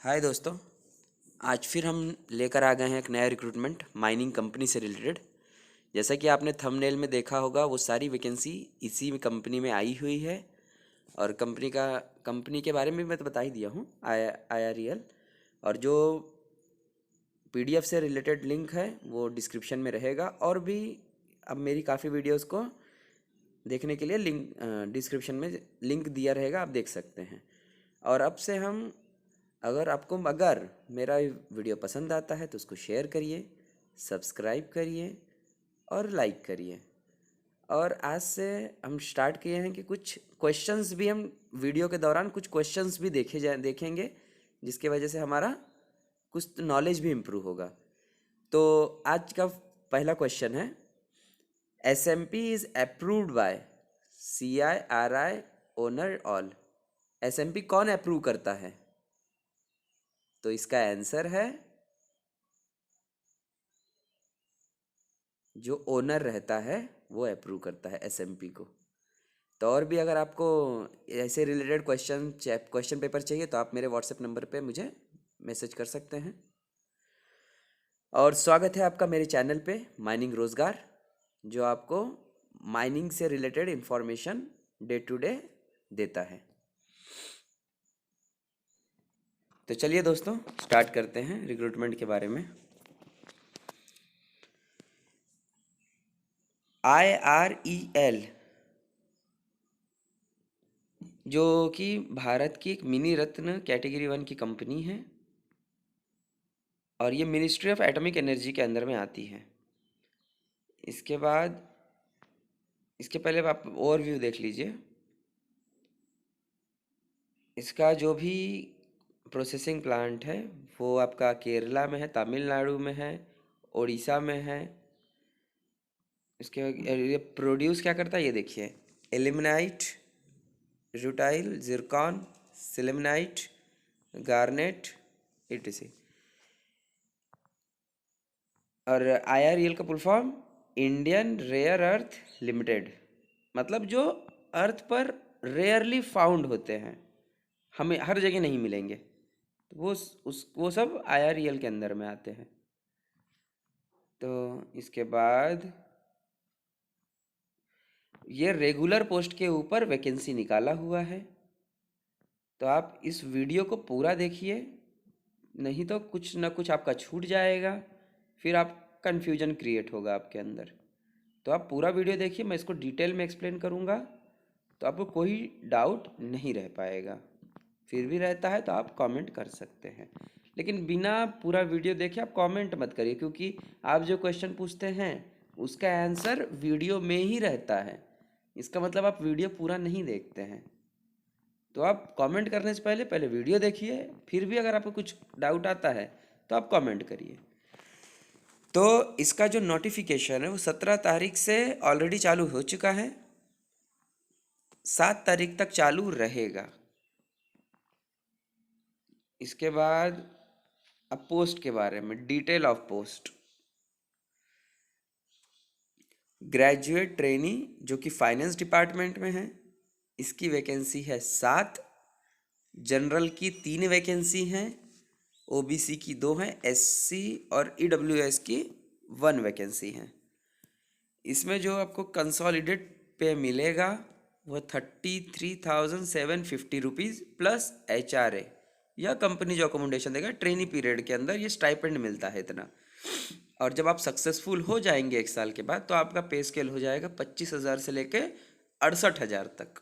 हाय दोस्तों। आज फिर हम लेकर आ गए हैं एक नया रिक्रूटमेंट माइनिंग कंपनी से रिलेटेड। जैसा कि आपने थंबनेल में देखा होगा, वो सारी वैकेंसी इसी में कंपनी में आई हुई है। और कंपनी के बारे में मैं तो बता ही दिया हूँ, IREL। और जो PDF से रिलेटेड लिंक है वो डिस्क्रिप्शन में रहेगा। और भी अब मेरी काफ़ी वीडियोस को देखने के लिए लिंक डिस्क्रिप्शन में लिंक दिया रहेगा, आप देख सकते हैं। और अब से हम अगर मेरा वीडियो पसंद आता है तो उसको शेयर करिए, सब्सक्राइब करिए और लाइक करिए। और आज से हम स्टार्ट किए हैं कि कुछ क्वेश्चंस भी हम वीडियो के दौरान कुछ क्वेश्चंस भी देखेंगे, जिसके वजह से हमारा कुछ नॉलेज भी इम्प्रूव होगा। तो आज का पहला क्वेश्चन है, SMP is approved by CIRI owner all. SMP कौन अप्रूव करता है? तो इसका आंसर है जो ओनर रहता है वो अप्रूव करता है SMP को। तो और भी अगर आपको ऐसे रिलेटेड क्वेश्चन पेपर चाहिए तो आप मेरे व्हाट्सएप नंबर पे मुझे मैसेज कर सकते हैं। और स्वागत है आपका मेरे चैनल पे माइनिंग रोज़गार, जो आपको माइनिंग से related information day to day देता है। तो चलिए दोस्तों, स्टार्ट करते हैं रिक्रूटमेंट के बारे में। IREL, जो कि भारत की एक मिनी रत्न कैटेगरी 1 की कंपनी है, और ये मिनिस्ट्री ऑफ एटॉमिक एनर्जी के अंदर में आती है। इसके बाद इसके पहले आप ओवरव्यू देख लीजिए। इसका जो भी प्रोसेसिंग प्लांट है वो आपका केरला में है, तमिलनाडु में है, उड़ीसा में है। इसके ये प्रोड्यूस क्या करता है ये देखिए, ilmenite, rutile, zircon, sillimanite, garnet, etc। और IREL का full form Indian rare earth limited, मतलब जो अर्थ पर रेयरली फाउंड होते हैं, हमें हर जगह नहीं मिलेंगे, तो वो सब IREL के अंदर में आते हैं। तो इसके बाद ये रेगुलर पोस्ट के ऊपर वैकेंसी निकाला हुआ है। तो आप इस वीडियो को पूरा देखिए, नहीं तो कुछ ना कुछ आपका छूट जाएगा, फिर आप कन्फ्यूजन क्रिएट होगा आपके अंदर। तो आप पूरा वीडियो देखिए, मैं इसको डिटेल में एक्सप्लेन करूँगा, तो आपको कोई डाउट नहीं रह पाएगा। फिर भी रहता है तो आप कमेंट कर सकते हैं, लेकिन बिना पूरा वीडियो देखे आप कमेंट मत करिए, क्योंकि आप जो क्वेश्चन पूछते हैं उसका आंसर वीडियो में ही रहता है। इसका मतलब आप वीडियो पूरा नहीं देखते हैं। तो आप कमेंट करने से पहले पहले वीडियो देखिए, फिर भी अगर आपको कुछ डाउट आता है तो आप कमेंट करिए। तो इसका जो नोटिफिकेशन है वो 17 तारीख से ऑलरेडी चालू हो चुका है, 7 तारीख तक चालू रहेगा। इसके बाद अब पोस्ट के बारे में, detail of post. Graduate trainee जो कि फाइनेंस डिपार्टमेंट में है, इसकी वैकेंसी है 7। जनरल की 3 वैकेंसी हैं, OBC की 2 हैं, SC और EWS की 1 वैकेंसी है। इसमें जो आपको कंसोलिडेट पे मिलेगा वो 33,750 रुपीज़ प्लस HRA, या कंपनी जो अकोमोडेशन देगा ट्रेनी पीरियड के अंदर, ये स्टाइपेंड मिलता है इतना। और जब आप सक्सेसफुल हो जाएंगे 1 साल के बाद, तो आपका पे स्केल हो जाएगा 25,000 से लेके 68,000 तक।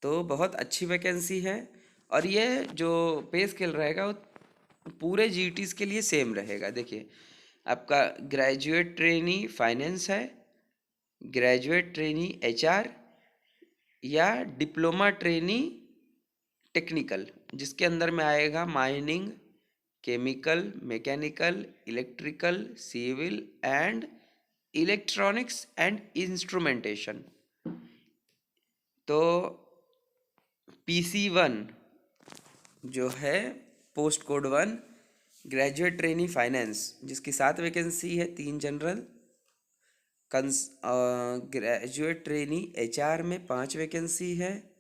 तो बहुत अच्छी वैकेंसी है। और ये जो पे स्केल रहेगा वो पूरे GTs के लिए सेम रहेगा। देखिए, आपका ग्रेजुएट ट्रेनी फाइनेंस है, ग्रेजुएट ट्रेनी HR, या डिप्लोमा ट्रेनी टेक्निकल, जिसके अंदर में आएगा mining, chemical, mechanical, electrical, civil and electronics and instrumentation. तो PC1 जो है post code 1 graduate trainee finance, जिसकी 7 वैकेंसी है, 3 जनरल। ग्रेजुएट ट्रेनी HR में 5 वैकेंसी है,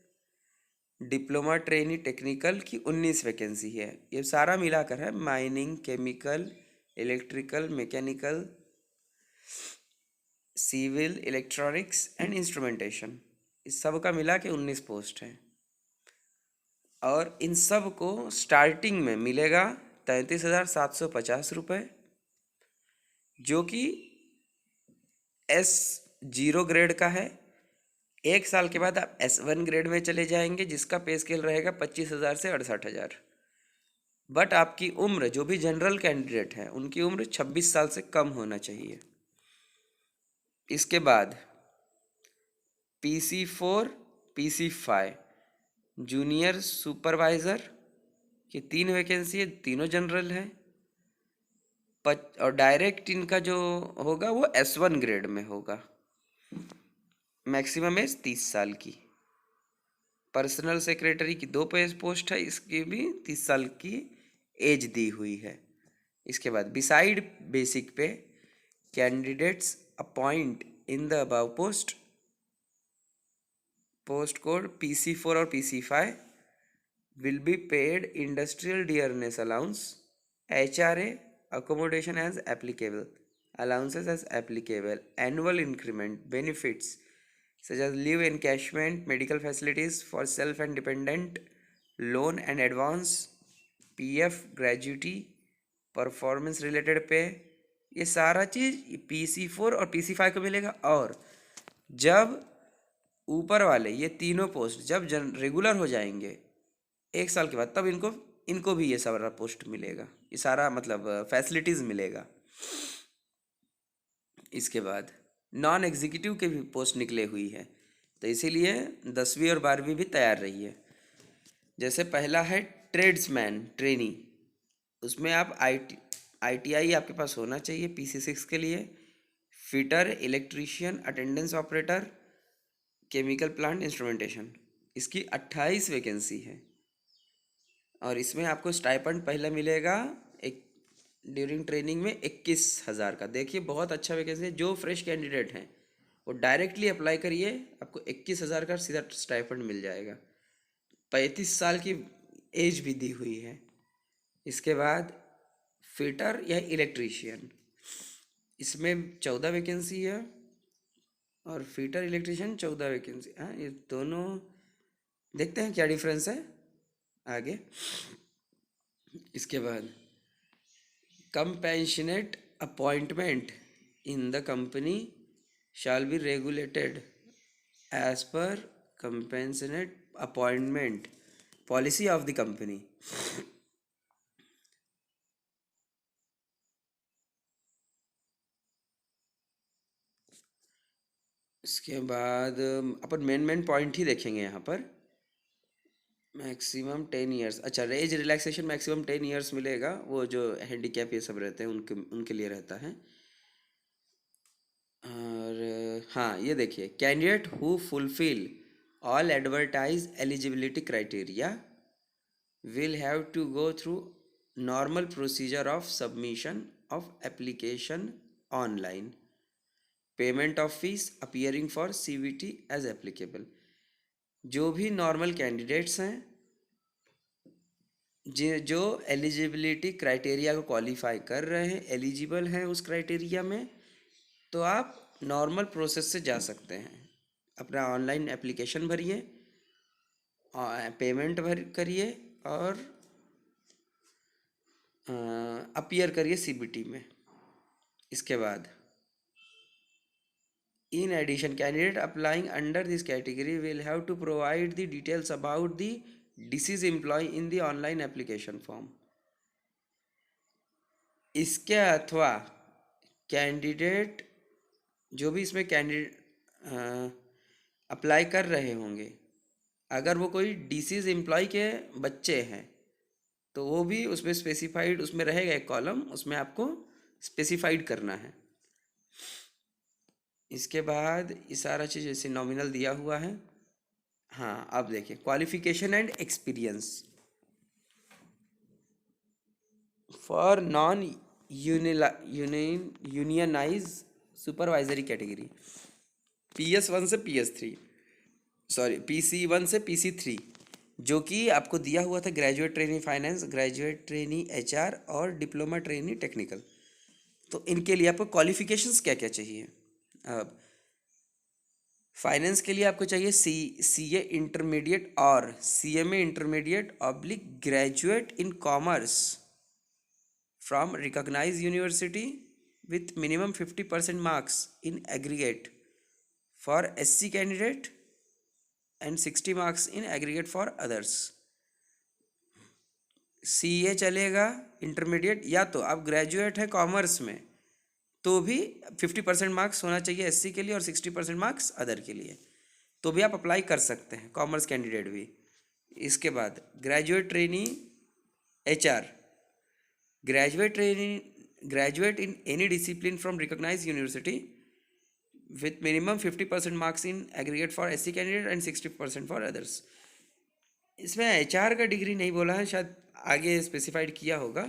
डिप्लोमा ट्रेनी टेक्निकल की 19 वैकेंसी है। ये सारा मिलाकर है, mining, chemical, electrical, mechanical, civil, electronics and instrumentation, इस सब का मिला के 19 पोस्ट हैं। और इन सब को स्टार्टिंग में मिलेगा 33,750 रुपये, जो कि S0 ग्रेड का है। 1 साल के बाद आप S1 ग्रेड में चले जाएंगे, जिसका पे स्केल रहेगा 25,000 से 68,000। बट आपकी उम्र, जो भी जनरल कैंडिडेट हैं उनकी उम्र 26 साल से कम होना चाहिए। इसके बाद PC4, PC5 जूनियर सुपरवाइज़र की 3 वैकेंसी है, तीनों जनरल है। और डायरेक्ट इनका जो होगा वो S1 ग्रेड में होगा। मैक्सिमम एज 30 साल की। पर्सनल सेक्रेटरी की 2 पोस्ट है, इसकी भी 30 साल की एज दी हुई है। इसके बाद बिसाइड बेसिक पे candidates appoint in the above post code PC4 और PC5 will be paid industrial dearness allowance, HRA, accommodation as applicable, allowances as applicable, annual increment, benefits such as leave encashment, medical facilities for self and dependent, loan and advance, PF, gratuity, performance related पे, ये सारा चीज़ PC4 और PC5 को मिलेगा। और जब ऊपर वाले ये तीनों पोस्ट जब रेगुलर हो जाएंगे 1 साल के बाद, तब इनको भी ये सारा पोस्ट मिलेगा, ये सारा मतलब फैसिलिटीज़ मिलेगा। इसके बाद नॉन एग्जीक्यूटिव के भी पोस्ट निकले हुई है, तो इसीलिए 10वीं और 12वीं भी तैयार रही है। जैसे पहला है ट्रेड्समैन ट्रेनी, उसमें आप ITI आपके पास होना चाहिए PC6 के लिए। Fitter, electrician, attendance operator, chemical plant instrumentation, इसकी 28 वैकेंसी है। और इसमें आपको स्टाइपेंड पहले मिलेगा एक ड्यूरिंग ट्रेनिंग में 21,000 का। देखिए बहुत अच्छा वैकेंसी है। जो फ्रेश कैंडिडेट हैं वो डायरेक्टली अप्लाई करिए, आपको 21,000 का सीधा स्टाइपेंड मिल जाएगा। 35 साल की एज भी दी हुई है। इसके बाद फिटर या इलेक्ट्रीशियन, इसमें 14 वैकेंसी है। और फिटर इलेक्ट्रीशियन 14 वैकेंसी। हाँ, ये दोनों देखते हैं क्या डिफरेंस है आगे। इसके बाद compassionate appointment in the company shall be regulated as per compassionate appointment policy of the company. इसके बाद अपन मेन पॉइंट ही देखेंगे यहाँ पर। मैक्सिमम 10 ईयर्स, अच्छा एज रिलैक्सेशन मैक्सिमम 10 ईयर्स मिलेगा, वो जो हैंडीकैप ये सब रहते हैं उनके लिए रहता है। और हाँ, ये देखिए, candidate who fulfil all advertise eligibility criteria will have to go through normal procedure of submission of application online, payment of fees appearing for CVT as applicable. जो भी नॉर्मल कैंडिडेट्स हैं जो एलिजिबिलिटी क्राइटेरिया को qualify कर रहे हैं, eligible हैं उस क्राइटेरिया में, तो आप नॉर्मल प्रोसेस से जा सकते हैं। अपना ऑनलाइन एप्लीकेशन भरिए, पेमेंट करिए और अपीयर करिए CBT में। इसके बाद in addition candidate applying under this category will have to provide the details about the disease employ in the online application form. इसके अथवा कैंडिडेट जो भी इसमें कैंडिडेट अप्लाई कर रहे होंगे, अगर वो कोई डिसीज एम्प्लॉय के बच्चे हैं तो वो भी उसमें स्पेसिफाइड, उसमें रहेगा एक कॉलम, उसमें आपको स्पेसिफाइड करना है। इसके बाद ये सारा चीज़ जैसे नॉमिनल दिया हुआ है। हाँ, अब देखिए qualification and experience for non unionise supervisory category, PS1 से PS3, सॉरी PC1 से PC3 जो कि आपको दिया हुआ था graduate trainee finance, graduate trainee HR और डिप्लोमा ट्रेनी टेक्निकल। तो इनके लिए आपको क्वालिफिकेशंस क्या क्या चाहिए? अब फाइनेंस के लिए आपको चाहिए सी ए इंटरमीडिएट और CMA intermediate oblique graduate in commerce from recognise university with minimum 50% marks in aggregate for SC candidate and 60 marks in aggregate for others। CA चलेगा इंटरमीडिएट, या तो आप ग्रेजुएट है कॉमर्स में तो भी 50% मार्क्स होना चाहिए SC के लिए और 60% मार्क्स अदर के लिए, तो भी आप अप्लाई कर सकते हैं, कॉमर्स कैंडिडेट भी। इसके बाद graduate trainee HR, graduate in any discipline from recognise university with minimum 50% marks in aggregate for SC candidate and 60% for others। इसमें HR का डिग्री नहीं बोला है, शायद आगे स्पेसिफाइड किया होगा।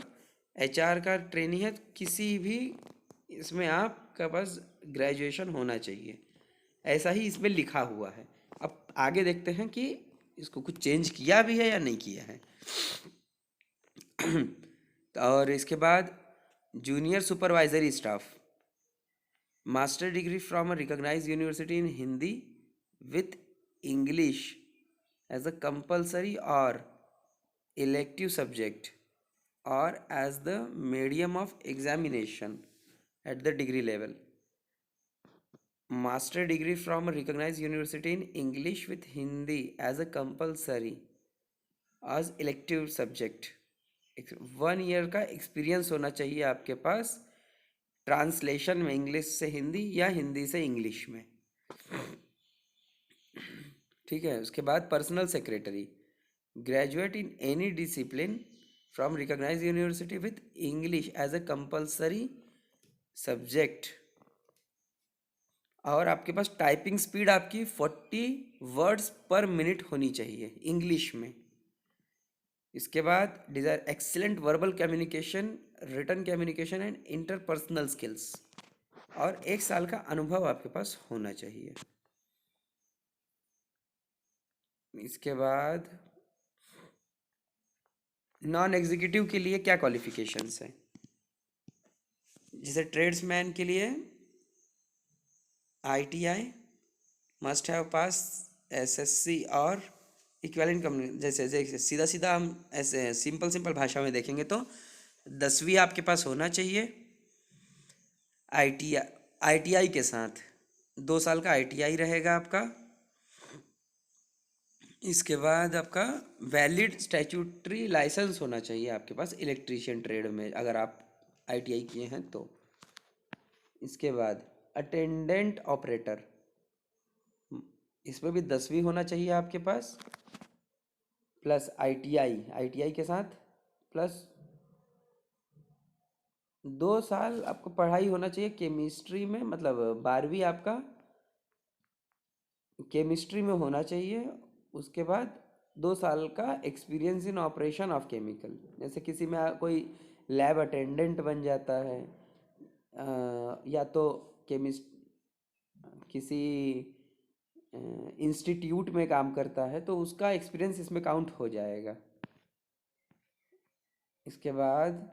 HR का ट्रेनिंग है, किसी भी इसमें आपका पास ग्रेजुएशन होना चाहिए, ऐसा ही इसमें लिखा हुआ है। अब आगे देखते हैं कि इसको कुछ चेंज किया भी है या नहीं किया है। और इसके बाद junior supervisory staff, master degree from a recognised university in Hindi with English as a compulsory और इलेक्टिव सब्जेक्ट और as the medium of examination at the degree level. Master degree from a recognised university in English with Hindi as a compulsory as elective subject. 1 year का experience होना चाहिए आपके पास translation में, English से हिंदी या हिंदी से इंग्लिश में। ठीक है। उसके बाद personal secretary, graduate in any discipline from recognised university with English as a compulsory subject, और आपके पास टाइपिंग स्पीड आपकी 40 वर्ड्स पर मिनट होनी चाहिए इंग्लिश में। इसके बाद desire excellent verbal communication, written communication and interpersonal skills, और 1 साल का अनुभव आपके पास होना चाहिए। इसके बाद नॉन एग्जीक्यूटिव के लिए क्या क्वालिफिकेशंस हैं? जैसे ट्रेड्समैन के लिए ITI must have pass SSC और इक्विवेलेंट कम्युनिकेशन। जैसे जैसे सीधा सीधा हम ऐसे सिंपल भाषा में देखेंगे तो 10वीं आपके पास होना चाहिए। ITI के साथ 2 साल का ITI रहेगा आपका। इसके बाद आपका वैलिड स्टैट्यूटरी लाइसेंस होना चाहिए आपके पास इलेक्ट्रीशियन ट्रेड में, अगर आप ITI किए हैं तो। इसके बाद अटेंडेंट ऑपरेटर, इसमें भी 10वीं होना चाहिए आपके पास, प्लस ITI के साथ प्लस 2 साल आपको पढ़ाई होना चाहिए केमिस्ट्री में, मतलब 12वीं आपका केमिस्ट्री में होना चाहिए। उसके बाद 2 साल का experience in operation of chemical, जैसे किसी में कोई लैब अटेंडेंट बन जाता है, या तो केमिस्ट किसी इंस्टीट्यूट में काम करता है तो उसका एक्सपीरियंस इसमें काउंट हो जाएगा। इसके बाद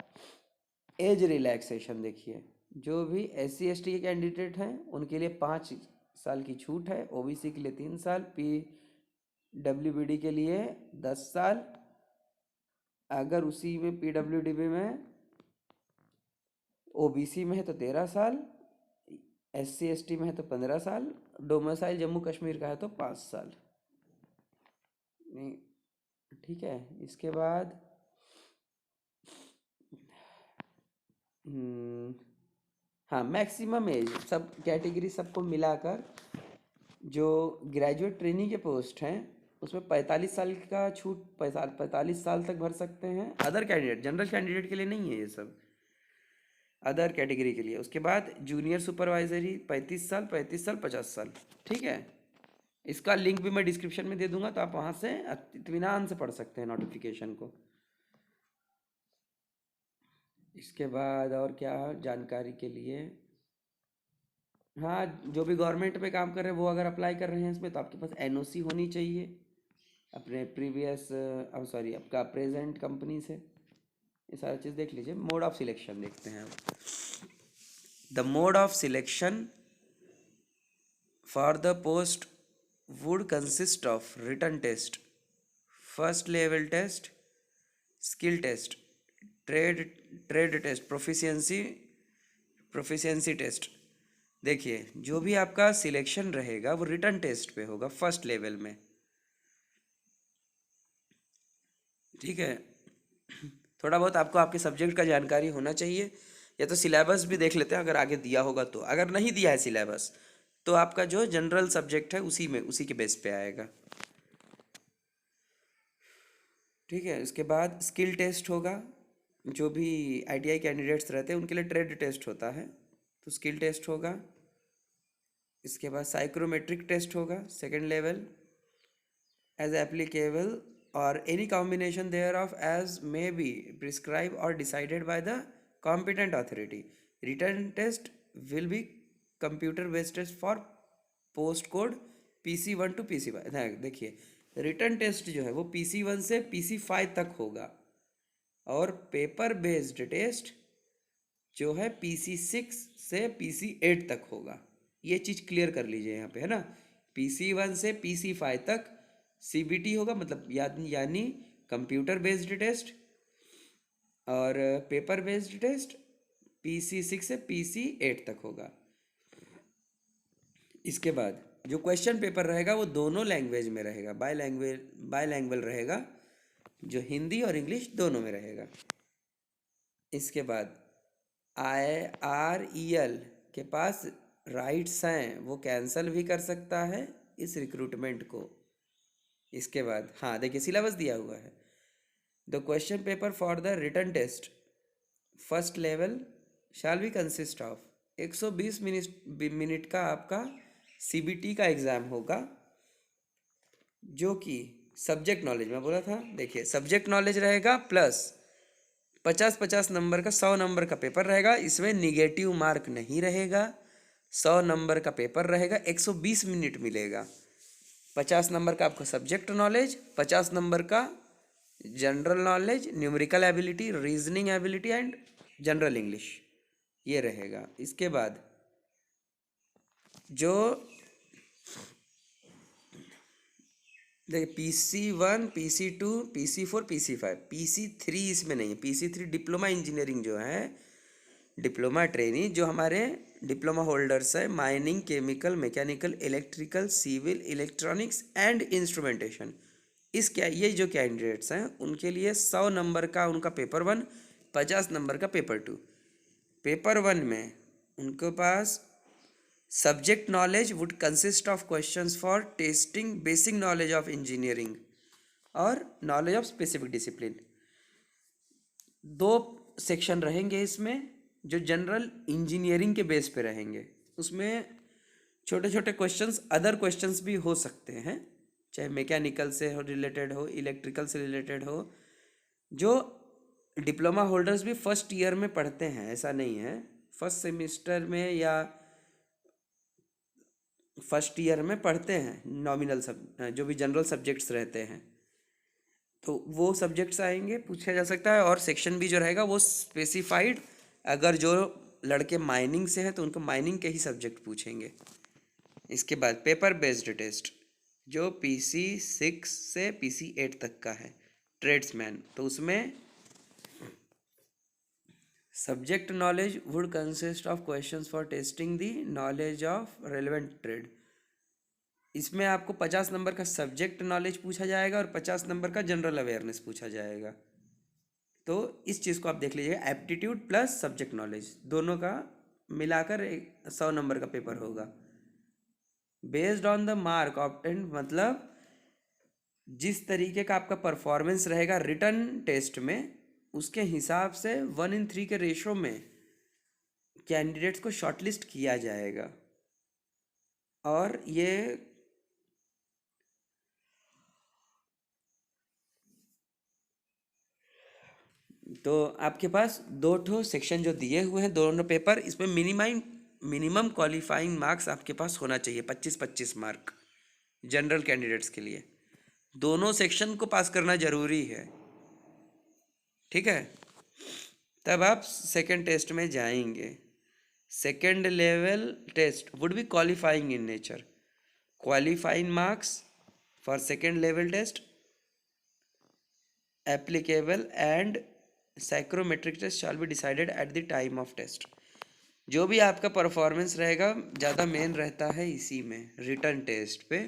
एज रिलैक्सेशन देखिए, जो भी SC ST के कैंडिडेट हैं उनके लिए 5 साल की छूट है, OBC के लिए 3 साल, PWD के लिए 10 साल, अगर उसी में PWD में OBC में है तो 13 साल, SC ST में है तो 15 साल, डोमिसाइल जम्मू कश्मीर का है तो 5 साल। नहीं, ठीक है। इसके बाद हाँ, मैक्सिमम एज सब कैटेगरी सबको मिलाकर जो ग्रेजुएट ट्रेनी के पोस्ट हैं उसमें 45 साल का छूट, 45 साल तक भर सकते हैं। अदर कैंडिडेट, जनरल कैंडिडेट के लिए नहीं है ये सब, अदर कैटेगरी के लिए। उसके बाद जूनियर सुपरवाइजरी 35 साल, 35 साल, 50 साल। ठीक है। इसका लिंक भी मैं डिस्क्रिप्शन में दे दूंगा, तो आप वहाँ से इत्मीनान से पढ़ सकते हैं नोटिफिकेशन को। इसके बाद और क्या जानकारी के लिए, हाँ, जो भी गवर्नमेंट में काम कर रहे हैं वो अगर अप्लाई कर रहे हैं इसमें तो आपके पास NOC होनी चाहिए। अपने प्रीवियस, अब सॉरी आपका प्रेजेंट कंपनी से, ये सारा चीज़ देख लीजिए। मोड ऑफ सिलेक्शन देखते हैं अब। The mode of selection for the post would consist of written test, first level test, skill test, trade trade test, proficiency test। देखिए जो भी आपका सिलेक्शन रहेगा वो रिटन टेस्ट पे होगा फर्स्ट लेवल में, ठीक है। थोड़ा बहुत आपको आपके सब्जेक्ट का जानकारी होना चाहिए, या तो सिलेबस भी देख लेते हैं अगर आगे दिया होगा तो। अगर नहीं दिया है सिलेबस तो आपका जो जनरल सब्जेक्ट है उसी में, उसी के बेस पे आएगा, ठीक है। उसके बाद स्किल टेस्ट होगा, जो भी आईटीआई कैंडिडेट्स रहते हैं उनके लिए ट्रेड टेस्ट होता है, तो स्किल टेस्ट होगा। इसके बाद साइक्रोमेट्रिक टेस्ट होगा second level, as applicable or any combination thereof as may be prescribe or decided by the competent authority. Written test will be computer based test for post code PC1 to PC5। देखिए written test जो है वो PC1 से PC5 तक होगा, और paper based test जो है PC6 से PC8 तक होगा। ये चीज़ क्लियर कर लीजिए यहाँ पे, है ना। PC1 से PC5 तक CBT होगा, मतलब यानी कंप्यूटर बेस्ड टेस्ट, और पेपर बेस्ड टेस्ट PC6 से PC8 तक होगा। इसके बाद जो क्वेश्चन पेपर रहेगा वो दोनों लैंग्वेज में रहेगा, बाय लैंग्वेज रहेगा, जो हिंदी और इंग्लिश दोनों में रहेगा। इसके बाद IREL के पास राइट्स हैं, वो कैंसिल भी कर सकता है इस रिक्रूटमेंट को। इसके बाद हाँ देखिए सिलेबस दिया हुआ है। The question paper for the written test first level shall be consist of 120 minute का आपका CBT का एग्ज़ाम होगा, जो कि सब्जेक्ट नॉलेज में बोला था। देखिए सब्जेक्ट नॉलेज रहेगा प्लस 50-50 नंबर का 100 नंबर का पेपर रहेगा। इसमें निगेटिव मार्क नहीं रहेगा, 100 नंबर का पेपर रहेगा, 120 मिनट मिलेगा। 50 नंबर का आपका सब्जेक्ट नॉलेज, 50 नंबर का general knowledge, numerical ability, reasoning ability and general English, ये रहेगा। इसके बाद जो देखिए PC1, PC2, PC4, PC5, PC3 इसमें नहीं है। PC3 डिप्लोमा इंजीनियरिंग जो है, डिप्लोमा ट्रेनी जो हमारे डिप्लोमा होल्डर्स है, mining, chemical, mechanical, electrical, civil, electronics and instrumentation, इस क्या ये जो कैंडिडेट्स हैं उनके लिए 100 नंबर का उनका पेपर 1, 50 नंबर का पेपर 2। पेपर 1 में उनके पास subject knowledge would consist of questions for testing basic knowledge of engineering और knowledge of specific discipline. 2 section रहेंगे इसमें, जो जनरल इंजीनियरिंग के बेस पे रहेंगे। उसमें छोटे छोटे क्वेश्चंस, अदर क्वेश्चंस भी हो सकते हैं, चाहे मैकेनिकल से हो रिलेटेड हो, इलेक्ट्रिकल से रिलेटेड हो, जो डिप्लोमा होल्डर्स भी फर्स्ट ईयर में पढ़ते हैं। ऐसा नहीं है, फर्स्ट सेमिस्टर में या फर्स्ट ईयर में पढ़ते हैं नॉमिनल जो भी जनरल सब्जेक्ट्स रहते हैं, तो वो सब्जेक्ट्स आएंगे, पूछा जा सकता है। और सेक्शन भी जो रहेगा वो स्पेसिफाइड, अगर जो लड़के माइनिंग से हैं तो उनको माइनिंग के ही सब्जेक्ट पूछेंगे। इसके बाद पेपर बेस्ड टेस्ट जो PC6 से PC8 तक का है, ट्रेड्समैन, तो उसमें subject knowledge would consist of questions for testing the knowledge of relevant trade. इसमें आपको 50 नंबर का सब्जेक्ट नॉलेज पूछा जाएगा और 50 नंबर का जनरल अवेयरनेस पूछा जाएगा। तो इस चीज़ को आप देख लीजिएगा, एप्टीट्यूड प्लस सब्जेक्ट नॉलेज दोनों का मिलाकर 100 नंबर का पेपर होगा। Based on the mark obtained, मतलब जिस तरीके का आपका परफॉर्मेंस रहेगा रिटन टेस्ट में, उसके हिसाब से 1:3 के रेशो में कैंडिडेट्स को शॉर्टलिस्ट किया जाएगा। और ये तो आपके पास 2 सेक्शन जो दिए हुए हैं, दोनों पेपर, इसमें मिनिमम क्वालिफाइंग मार्क्स आपके पास होना चाहिए 25-25 मार्क जनरल कैंडिडेट्स के लिए। दोनों सेक्शन को पास करना जरूरी है, ठीक है। तब आप सेकंड टेस्ट में जाएंगे। Second level test would be qualifying in nature. Qualifying marks for second level test applicable and psychometric test shall be decided at the time of test। जो भी आपका परफॉर्मेंस रहेगा ज़्यादा मेन रहता है इसी में, रिटर्न टेस्ट पे।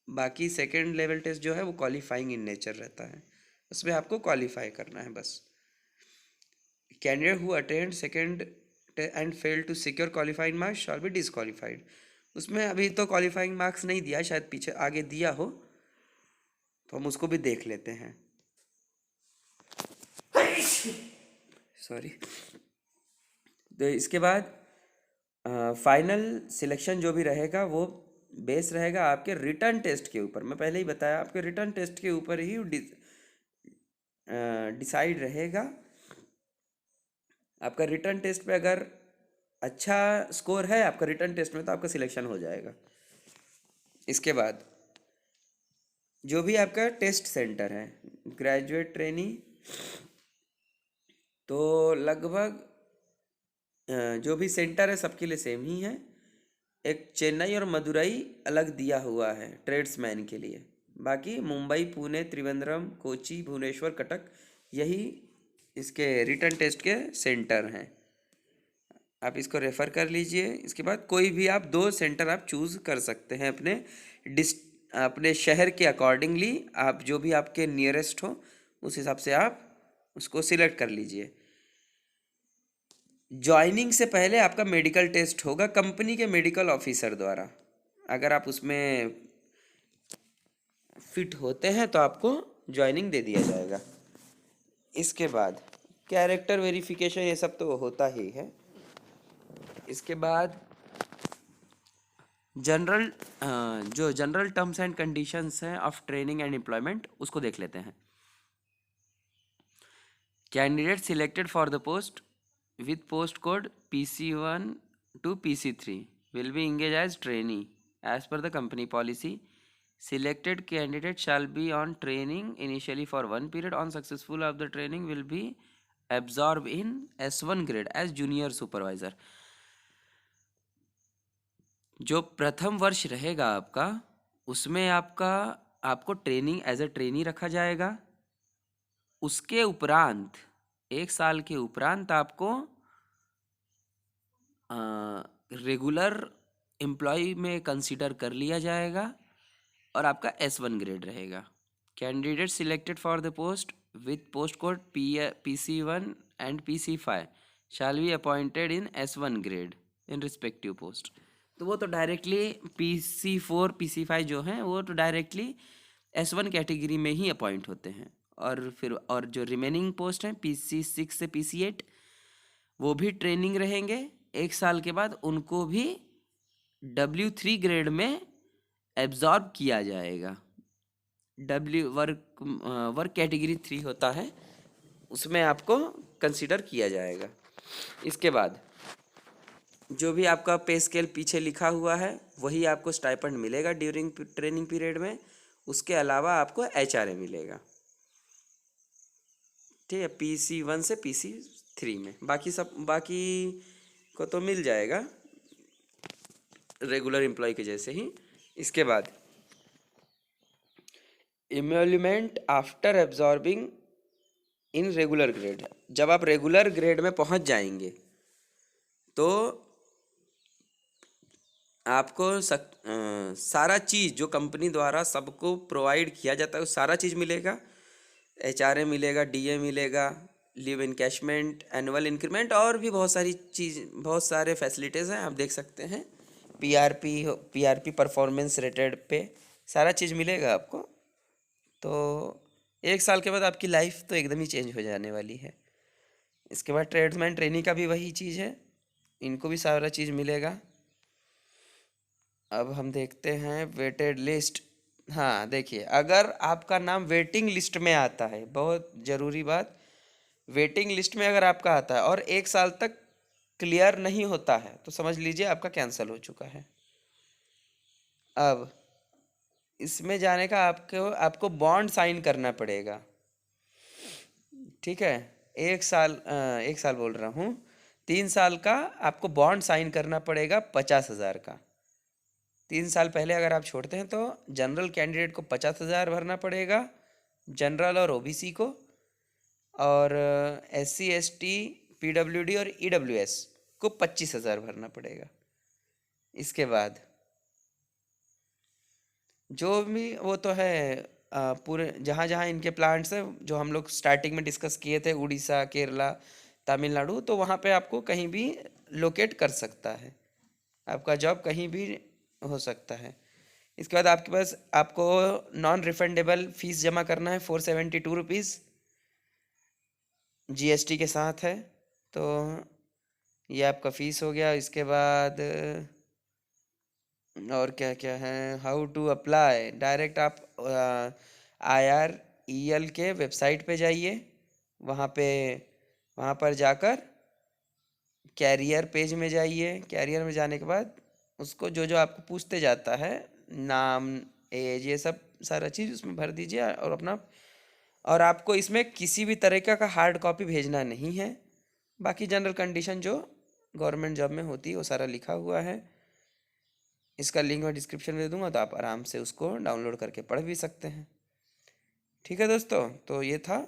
बाकी सेकेंड लेवल टेस्ट जो है वो क्वालिफाइंग इन नेचर रहता है, उसमें आपको क्वालिफाई करना है बस। Candidate who attend second and fail to secure qualifying marks shall be disqualified. उसमें अभी तो क्वालिफाइंग मार्क्स नहीं दिया, शायद पीछे आगे दिया हो, तो हम उसको भी देख लेते हैं। सॉरी। तो इसके बाद फाइनल सिलेक्शन जो भी रहेगा वो बेस रहेगा आपके रिटर्न टेस्ट के ऊपर। मैं पहले ही बताया, आपके रिटर्न टेस्ट के ऊपर ही डिसाइड रहेगा। आपका रिटर्न टेस्ट पे अगर अच्छा स्कोर है आपका रिटर्न टेस्ट में, तो आपका सिलेक्शन हो जाएगा। इसके बाद जो भी आपका टेस्ट सेंटर है, ग्रेजुएट ट्रेनी, तो लगभग जो भी सेंटर है सबके लिए सेम ही है। एक चेन्नई और मदुरई अलग दिया हुआ है ट्रेड्समैन के लिए, बाकी मुंबई, पुणे, त्रिवेंद्रम, कोची, भुवनेश्वर, कटक, यही इसके रिटर्न टेस्ट के सेंटर हैं। आप इसको रेफ़र कर लीजिए। इसके बाद कोई भी आप 2 सेंटर आप चूज़ कर सकते हैं अपने शहर के अकॉर्डिंगली। आप जो भी आपके नियरेस्ट हो उस हिसाब से आप उसको सिलेक्ट कर लीजिए। ज्वाइनिंग से पहले आपका मेडिकल टेस्ट होगा कंपनी के मेडिकल ऑफिसर द्वारा। अगर आप उसमें फिट होते हैं तो आपको ज्वाइनिंग दे दिया जाएगा। इसके बाद कैरेक्टर वेरिफिकेशन, ये सब तो होता ही है। इसके बाद जनरल जो जनरल टर्म्स एंड कंडीशंस हैं ऑफ ट्रेनिंग एंड एम्प्लॉयमेंट, उसको देख लेते हैं। Candidate selected for the post with post code PC1 to PC3 will be engaged as trainee as per the company policy. Selected candidate shall be on training initially for 1 period. On successful of the training will be absorbed in S1 grade as junior supervisor। जो प्रथम वर्ष रहेगा आपका, उसमें आपको training as a trainee रखा जाएगा। उसके उपरांत 1 साल के उपरांत आपको रेगुलर एम्प्लॉय में कंसीडर कर लिया जाएगा और आपका S1 ग्रेड रहेगा। Candidate selected for the post with post code PC1 and PC5 shall be appointed in S1 grade in respective post. तो वो तो डायरेक्टली PC4 PC5 जो हैं वो तो डायरेक्टली S1 कैटेगरी में ही अपॉइंट होते हैं। और जो रिमेनिंग पोस्ट हैं PC6 से PC8 वो भी ट्रेनिंग रहेंगे। 1 साल के बाद उनको भी W3 ग्रेड में एब्जॉर्ब किया जाएगा। वर्क कैटेगरी 3 होता है, उसमें आपको कंसीडर किया जाएगा। इसके बाद जो भी आपका पे स्केल पीछे लिखा हुआ है वही आपको स्टाइपेंड मिलेगा ड्यूरिंग ट्रेनिंग पीरियड में। उसके अलावा आपको HRA मिलेगा, ठीक है, PC1 से PC3 में। बाकी को तो मिल जाएगा रेगुलर एम्प्लॉय के जैसे ही। इसके बाद emolument after absorbing in regular grade. जब आप रेगुलर ग्रेड में पहुंच जाएंगे तो आपको सारा चीज़ जो कंपनी द्वारा सबको प्रोवाइड किया जाता है वो सारा चीज़ मिलेगा। HRA मिलेगा, DA मिलेगा, लीव इनकैशमेंट, एनुअल इंक्रीमेंट और भी बहुत सारे फैसिलिटीज़ हैं, आप देख सकते हैं। PRP परफॉर्मेंस रेटेड पे सारा चीज़ मिलेगा आपको। तो 1 साल के बाद आपकी लाइफ तो एकदम ही चेंज हो जाने वाली है। इसके बाद ट्रेड्समैन ट्रेनी का भी वही चीज़ है, इनको भी सारा चीज़ मिलेगा। अब हम देखते हैं वेटेड लिस्ट। हाँ देखिए, अगर आपका नाम वेटिंग लिस्ट में आता है, बहुत ज़रूरी बात, वेटिंग लिस्ट में अगर आपका आता है और 1 साल तक क्लियर नहीं होता है तो समझ लीजिए आपका कैंसिल हो चुका है। अब इसमें जाने का आपको आपको बॉन्ड साइन करना पड़ेगा। ठीक है, 1 साल 1 साल बोल रहा हूँ, 3 साल का आपको बॉन्ड साइन करना पड़ेगा 50,000 का। 3 साल पहले अगर आप छोड़ते हैं तो जनरल कैंडिडेट को 50,000 भरना पड़ेगा, जनरल और ओबीसी को, और SC ST PWD और EWS को 25,000 भरना पड़ेगा। इसके बाद जो भी वो तो है, पूरे जहाँ जहाँ इनके प्लांट्स हैं जो हम लोग स्टार्टिंग में डिस्कस किए थे, उड़ीसा, केरला, तमिलनाडु, तो वहाँ पे आपको कहीं भी लोकेट कर सकता है, आपका जॉब कहीं भी हो सकता है। इसके बाद आपके पास आपको नॉन रिफंडेबल फीस जमा करना है 472 रुपीज़, GST के साथ है। तो ये आपका फीस हो गया। इसके बाद और क्या क्या है, हाउ टू अप्लाई, डायरेक्ट आप IREL के वेबसाइट पे जाइए, वहाँ पे वहाँ पर जाकर कैरियर पेज में जाइए। कैरियर में जाने के बाद उसको जो जो आपको पूछते जाता है, नाम, एज, ये सब सारा चीज़ उसमें भर दीजिए और अपना, और आपको इसमें किसी भी तरीका का हार्ड कॉपी भेजना नहीं है। बाकी जनरल कंडीशन जो गवर्नमेंट जॉब में होती है वो सारा लिखा हुआ है। इसका लिंक मैं डिस्क्रिप्शन में दे दूंगा, तो आप आराम से उसको डाउनलोड करके पढ़ भी सकते हैं। ठीक है दोस्तों, तो ये था।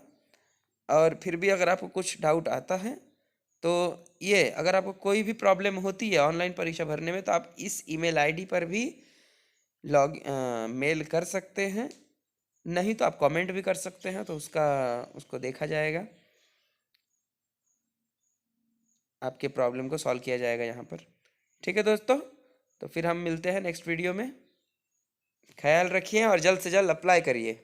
और फिर भी अगर आपको कुछ डाउट आता है तो ये, अगर आपको कोई भी प्रॉब्लम होती है ऑनलाइन परीक्षा भरने में, तो आप इस ईमेल आईडी पर भी मेल कर सकते हैं, नहीं तो आप कमेंट भी कर सकते हैं, तो उसको देखा जाएगा, आपके प्रॉब्लम को सॉल्व किया जाएगा यहाँ पर। ठीक है दोस्तों, तो फिर हम मिलते हैं नेक्स्ट वीडियो में। ख्याल रखिए और जल्द से जल्द अप्लाई करिए।